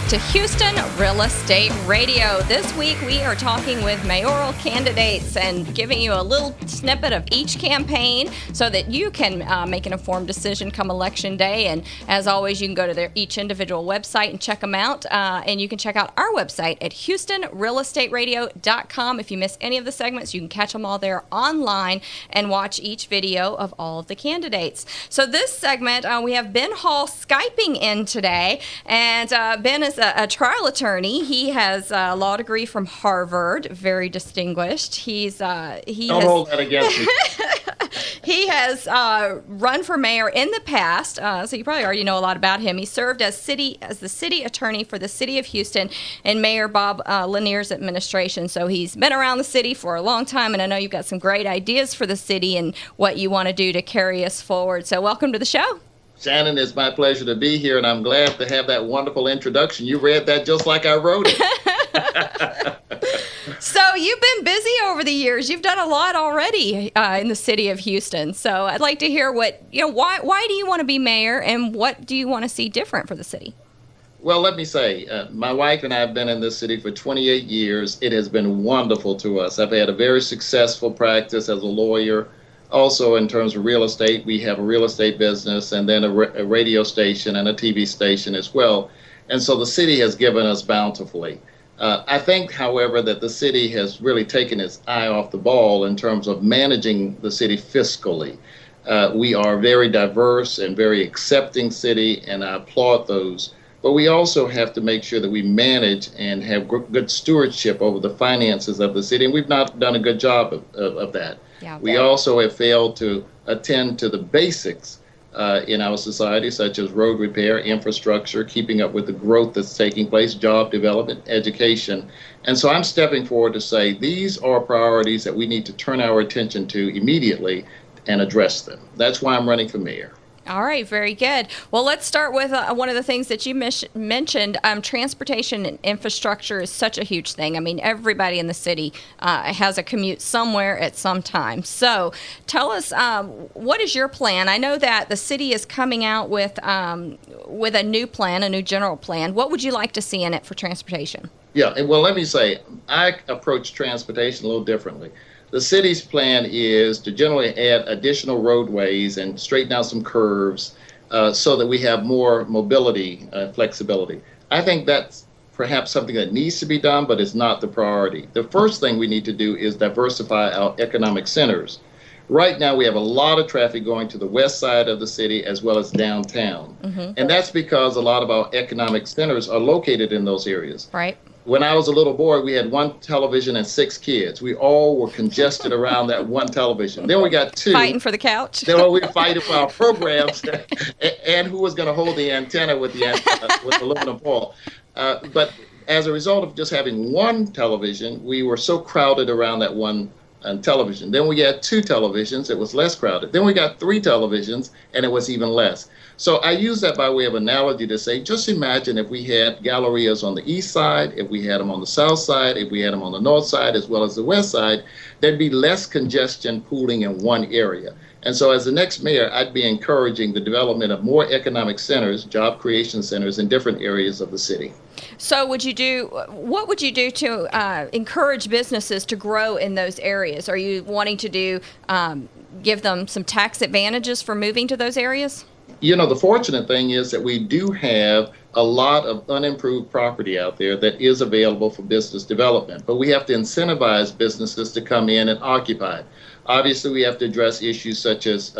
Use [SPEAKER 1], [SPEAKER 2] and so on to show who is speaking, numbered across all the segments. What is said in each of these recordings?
[SPEAKER 1] to Houston Real Estate Radio. This week we are talking with mayoral candidates and giving you a little snippet of each campaign so that you can make an informed decision come election day. And as always, you can go to each individual website and check them out. And you can check out our website at HoustonRealEstateRadio.com. If you miss any of the segments, you can catch them all there online and watch each video of all of the candidates. So this segment, we have Ben Hall Skyping in today. And Ben is a trial attorney. He has a law degree from Harvard, very distinguished. Don't
[SPEAKER 2] hold that against me.
[SPEAKER 1] He has run for mayor in the past, so you probably already know a lot about him. He served as the city attorney for the city of Houston in Mayor Bob Lanier's administration. So he's been around the city for a long time, and I know you've got some great ideas for the city and what you want to do to carry us forward. So welcome to the show.
[SPEAKER 2] Shannon, it's my pleasure to be here, and I'm glad to have that wonderful introduction. You read that just like I wrote it.
[SPEAKER 1] So you've been busy over the years. You've done a lot already in the city of Houston. So I'd like to hear why do you want to be mayor, and what do you want to see different for the city?
[SPEAKER 2] Well, let me say, my wife and I have been in this city for 28 years. It has been wonderful to us. I've had a very successful practice as a lawyer. Also, in terms of real estate, we have a real estate business and then a radio station and a TV station as well. And so the city has given us bountifully. I think, however, that the city has really taken its eye off the ball in terms of managing the city fiscally. We are a very diverse and very accepting city, and I applaud those. But we also have to make sure that we manage and have good stewardship over the finances of the city, and we've not done a good job of that.
[SPEAKER 1] Yeah,
[SPEAKER 2] we also have failed to attend to the basics in our society, such as road repair, infrastructure, keeping up with the growth that's taking place, job development, education. And so I'm stepping forward to say these are priorities that we need to turn our attention to immediately and address them. That's why I'm running for mayor.
[SPEAKER 1] All right, very good. Well, let's start with one of the things that you mentioned. Transportation and infrastructure is such a huge thing. I mean, everybody in the city has a commute somewhere at some time. So tell us, what is your plan? I know that the city is coming out with a new plan, a new general plan. What would you like to see in it for transportation?
[SPEAKER 2] Yeah, well, let me say, I approach transportation a little differently. The city's plan is to generally add additional roadways and straighten out some curves so that we have more mobility, flexibility. I think that's perhaps something that needs to be done, but it's not the priority. The first thing we need to do is diversify our economic centers. Right now, we have a lot of traffic going to the west side of the city as well as downtown. Mm-hmm. And that's because a lot of our economic centers are located in those areas.
[SPEAKER 1] Right.
[SPEAKER 2] When I was a little boy, we had one television and 6 kids. We all were congested around that one television. Then we got 2.
[SPEAKER 1] Fighting for the couch.
[SPEAKER 2] Then we were fighting for our programs and who was going to hold the antenna with the aluminum foil. But as a result of just having one television, we were so crowded around that one television. Then we had 2 televisions, it was less crowded. Then we got 3 televisions, and it was even less. So I use that by way of analogy to say, just imagine if we had gallerias on the east side, if we had them on the south side, if we had them on the north side as well as the west side, there'd be less congestion pooling in one area. And so as the next mayor, I'd be encouraging the development of more economic centers, job creation centers in different areas of the city.
[SPEAKER 1] So what would you do to encourage businesses to grow in those areas? Are you wanting to give them some tax advantages for moving to those areas?
[SPEAKER 2] You know, the fortunate thing is that we do have a lot of unimproved property out there that is available for business development, but we have to incentivize businesses to come in and occupy it. Obviously, we have to address issues such as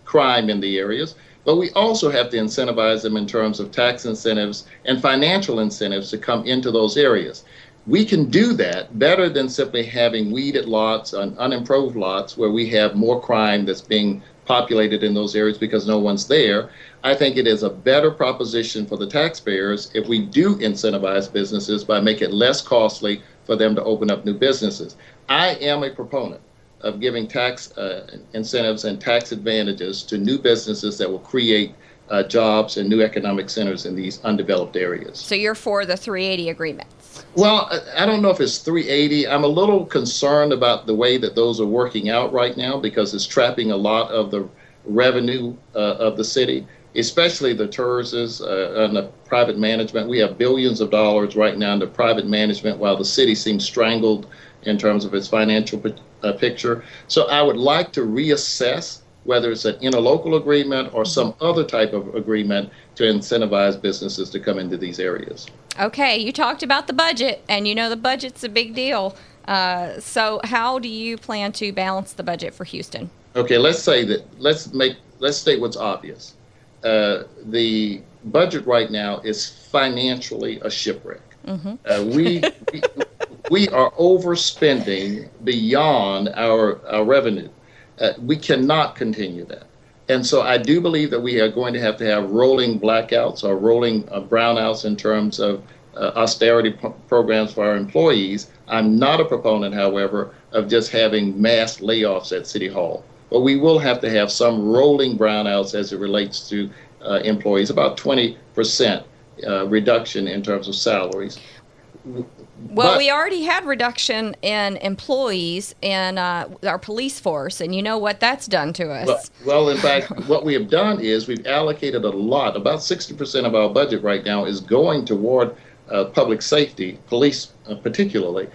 [SPEAKER 2] crime in the areas, but we also have to incentivize them in terms of tax incentives and financial incentives to come into those areas. We can do that better than simply having weeded lots and unimproved lots where we have more crime that's being populated in those areas because no one's there. I think it is a better proposition for the taxpayers if we do incentivize businesses by making it less costly for them to open up new businesses. I am a proponent of giving tax incentives and tax advantages to new businesses that will create jobs and new economic centers in these undeveloped areas.
[SPEAKER 1] So you're for the 380 agreements?
[SPEAKER 2] Well, I don't know if it's 380. I'm a little concerned about the way that those are working out right now because it's trapping a lot of the revenue of the city. especially the TERSs and the private management. We have billions of dollars right now into private management while the city seems strangled in terms of its financial picture. So I would like to reassess whether it's an interlocal agreement or some other type of agreement to incentivize businesses to come into these areas.
[SPEAKER 1] Okay, you talked about the budget, and you know the budget's a big deal. So how do you plan to balance the budget for Houston?
[SPEAKER 2] Okay, let's state what's obvious. The budget right now is financially a shipwreck. We are overspending beyond our revenue. We cannot continue that. And so I do believe that we are going to have rolling blackouts or rolling brownouts in terms of austerity programs for our employees. I'm not a proponent, however, of just having mass layoffs at City Hall. But we will have to have some rolling brownouts as it relates to employees, about 20% reduction in terms of salaries.
[SPEAKER 1] Well, we already had reduction in employees in our police force, and you know what that's done to us.
[SPEAKER 2] Well, in fact, what we have done is we've allocated a lot. About 60% of our budget right now is going toward public safety, police particularly.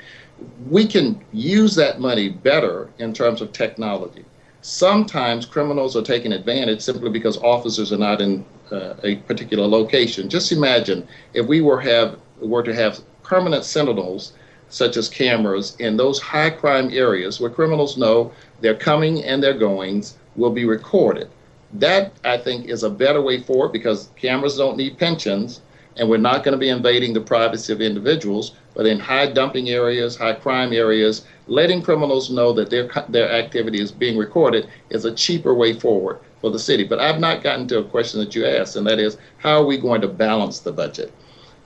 [SPEAKER 2] We can use that money better in terms of technology. Sometimes criminals are taking advantage simply because officers are not in a particular location. Just imagine if we were to have permanent sentinels, such as cameras, in those high crime areas where criminals know their coming and their goings will be recorded. That, I think, is a better way forward because cameras don't need pensions, and we're not going to be invading the privacy of individuals. But in high dumping areas, high crime areas, letting criminals know that their activity is being recorded is a cheaper way forward for the city. But I've not gotten to a question that you asked, and that is, how are we going to balance the budget?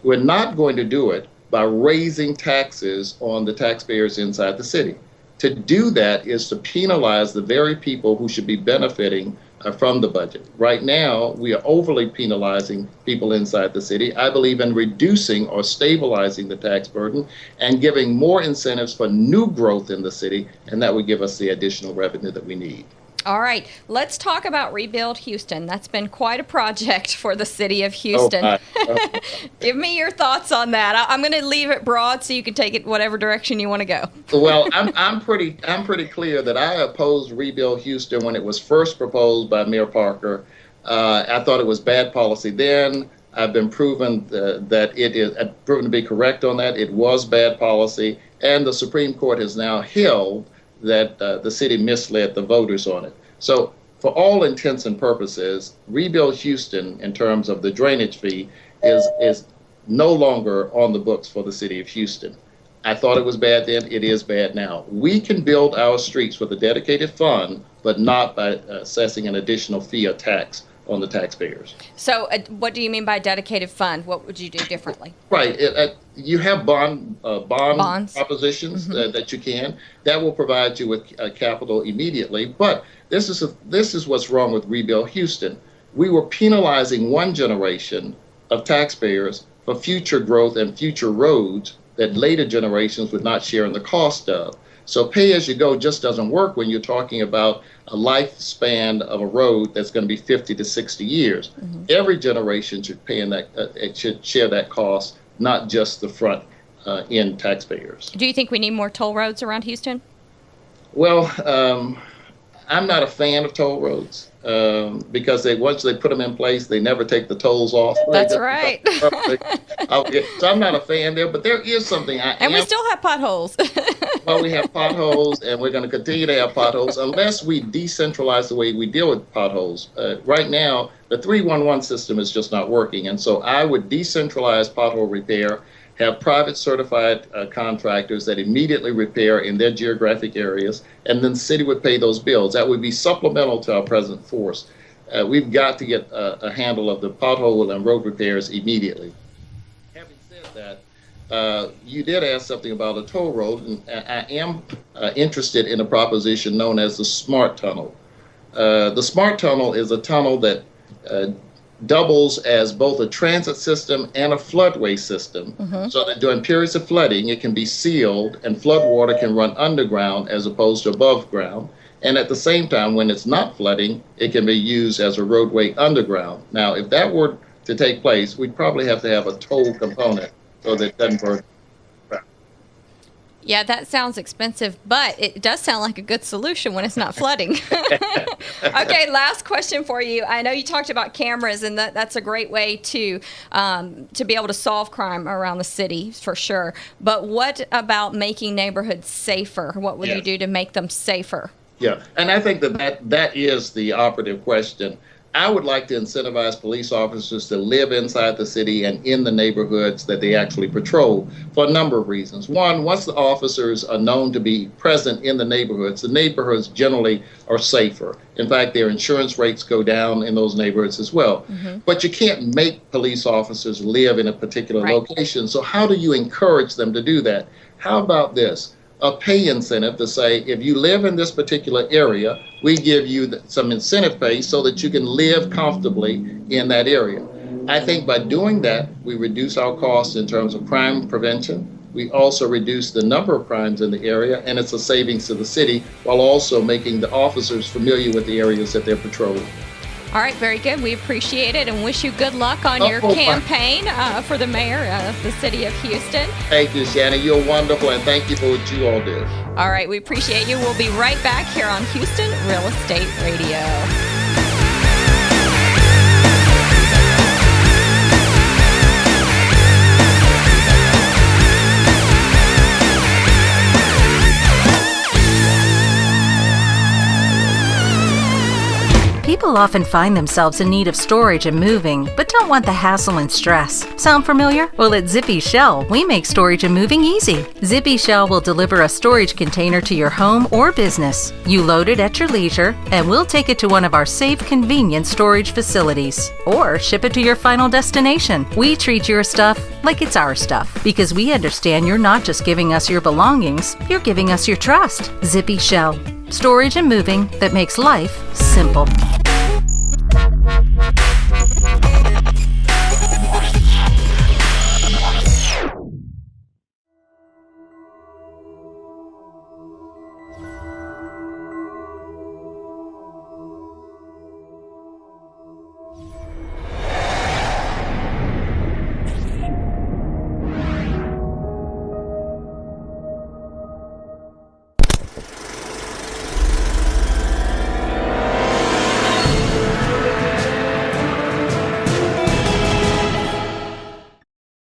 [SPEAKER 2] We're not going to do it by raising taxes on the taxpayers inside the city. To do that is to penalize the very people who should be benefiting from the budget. Right now, we are overly penalizing people inside the city. I believe in reducing or stabilizing the tax burden and giving more incentives for new growth in the city, and that would give us the additional revenue that we need.
[SPEAKER 1] All right, let's talk about Rebuild Houston. That's been quite a project for the city of Houston. Give me your thoughts on that. I'm going to leave it broad so you can take it whatever direction you want to go.
[SPEAKER 2] Well, I'm pretty clear that I opposed Rebuild Houston when it was first proposed by Mayor Parker. I thought it was bad policy then. I've been proven proven to be correct on that. It was bad policy, and the Supreme Court has now held that the city misled the voters on it. So for all intents and purposes, Rebuild Houston, in terms of the drainage fee, is no longer on the books for the city of Houston. I thought it was bad then, it is bad now. We can build our streets with a dedicated fund, but not by assessing an additional fee or tax on the taxpayers.
[SPEAKER 1] So what do you mean by dedicated fund? What would you do differently?
[SPEAKER 2] Right. You have bonds propositions that you can. That will provide you with capital immediately. But this is what's wrong with Rebuild Houston. We were penalizing one generation of taxpayers for future growth and future roads that later generations would not share in the cost of. So pay as you go just doesn't work when you're talking about a lifespan of a road that's going to be 50 to 60 years. Every generation should pay in that. It should share that cost, not just the front end taxpayers.
[SPEAKER 1] Do you think we need more toll roads around Houston?
[SPEAKER 2] Well, I'm not a fan of toll roads because once they put them in place, they never take the tolls off.
[SPEAKER 1] That's right.
[SPEAKER 2] So I'm not a fan there, but there is something
[SPEAKER 1] we still have potholes.
[SPEAKER 2] Well, we have potholes, and we're going to continue to have potholes unless we decentralize the way we deal with potholes. Right now, the 311 system is just not working, and so I would decentralize pothole repair, have private certified contractors that immediately repair in their geographic areas, and then the city would pay those bills. That would be supplemental to our present force. We've got to get a handle of the pothole and road repairs immediately. Having said that, you did ask something about a toll road, and I am interested in a proposition known as the SMART tunnel. The SMART tunnel is a tunnel that doubles as both a transit system and a floodway system, so that during periods of flooding, it can be sealed and flood water can run underground as opposed to above ground. And at the same time, when it's not flooding, it can be used as a roadway underground. Now, if that were to take place, we'd probably have to have a toll component so that it doesn't burn.
[SPEAKER 1] Yeah, that sounds expensive, but it does sound like a good solution when it's not flooding. Okay, last question for you. I know you talked about cameras, and that's a great way to be able to solve crime around the city, for sure. But what about making neighborhoods safer? What would you do to make them safer?
[SPEAKER 2] Yeah, and I think that is the operative question. I would like to incentivize police officers to live inside the city and in the neighborhoods that they actually patrol for a number of reasons. One, once the officers are known to be present in the neighborhoods generally are safer. In fact, their insurance rates go down in those neighborhoods as well. But you can't make police officers live in a particular location. So how do you encourage them to do that? How about this? A pay incentive to say, if you live in this particular area, we give you some incentive pay so that you can live comfortably in that area. I think by doing that, we reduce our costs in terms of crime prevention. We also reduce the number of crimes in the area, and it's a savings to the city while also making the officers familiar with the areas that they're patrolling.
[SPEAKER 1] All right, very good. We appreciate it and wish you good luck on your campaign for the mayor of the city of Houston.
[SPEAKER 2] Thank you, Shannon. You're wonderful, and thank you for what you all do.
[SPEAKER 1] All right, we appreciate you. We'll be right back here on Houston Real Estate Radio.
[SPEAKER 3] People often find themselves in need of storage and moving, but don't want the hassle and stress. Sound familiar? Well, at Zippy Shell, we make storage and moving easy. Zippy Shell will deliver a storage container to your home or business. You load it at your leisure, and we'll take it to one of our safe, convenient storage facilities. Or ship it to your final destination. We treat your stuff like it's our stuff, because we understand you're not just giving us your belongings, you're giving us your trust. Zippy Shell. Storage and moving that makes life simple.